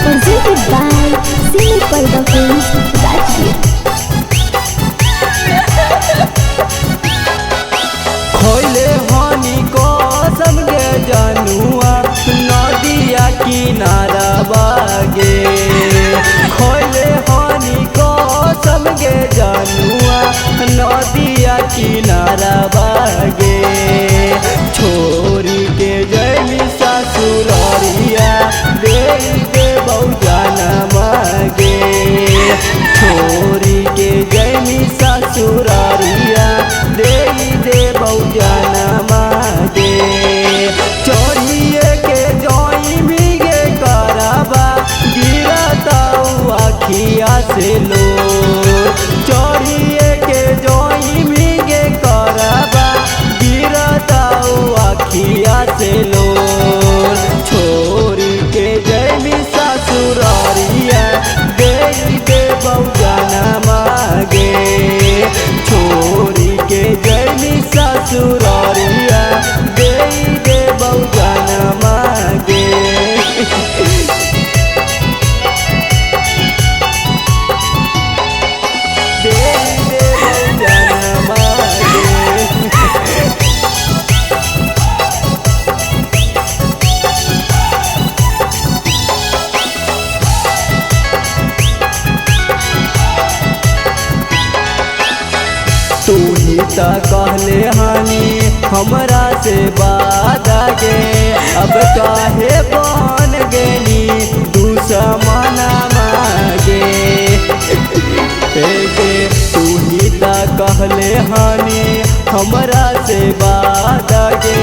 Presented by Singing Parda Films, Rajgir. खोले हानि को समझे जानुआ नदिया किनारा बागे। खोले हानि को समझे जानुआ नदिया किनारा बागे। छोरी के जैली ससुरारिया दे दे बहुजाना मागे। छोरी के जैली ससुरारिया दे दे बहुजाना मागे। चढ़िए के जोई मिगे कराबा गिरता आखिया से लो। चढ़िए के जोई मिगे कराबा गिरता आखिया से लो। छोरी के जैमी ससुरारिया दे दे बहुजाना मागे। छोरी के जैमी ससुरारिया दे दे बहुजाना मागे। दे दे बहुजाना मागे। तू ही ता कहले हानि हमरा से वादा गे। अब काहे बन गेनी दुश्मना मागे। गे तू ही ता कहले हानि हमरा से वादा गे।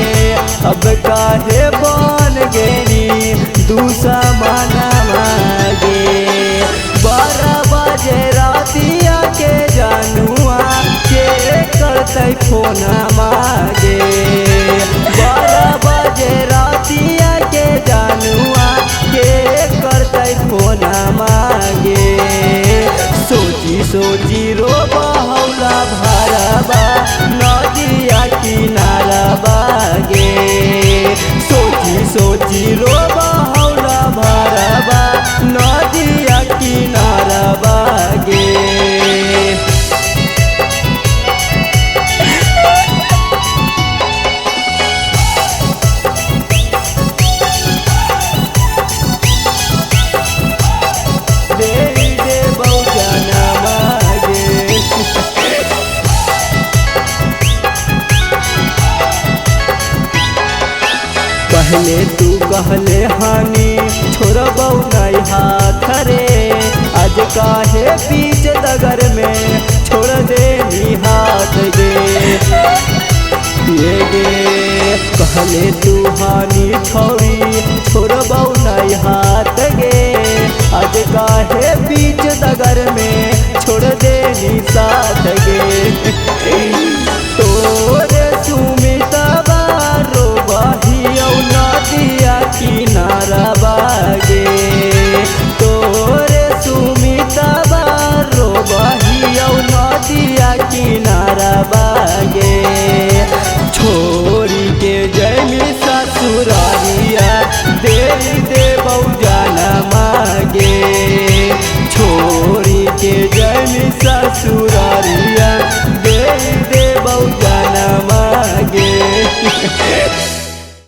अब काहे बन गेनी दुश्मना मागे। 12 बजे रातिया के जानुआ के करते फोन मागे। 12 बजे रातिया के जानुआ के करते फोन मागे। सोची सोची रो बहुला भरबा नदिया किनारा बागे। सोची सोची रो बहुला भरबा नदिया किनारा बागे। दे दे बहुजाना मागे। पहले तू कहले हानि छोड़बौ नहीं हाथ रे। आज काहे बीच दगर में छोड़ दे नी हाथ गे। ये गे कहले तू हानि छोड़ी छोड़बौ नहीं हाथ गे। आज काहे बीच दगर में छोड़ दे नी साथ गे।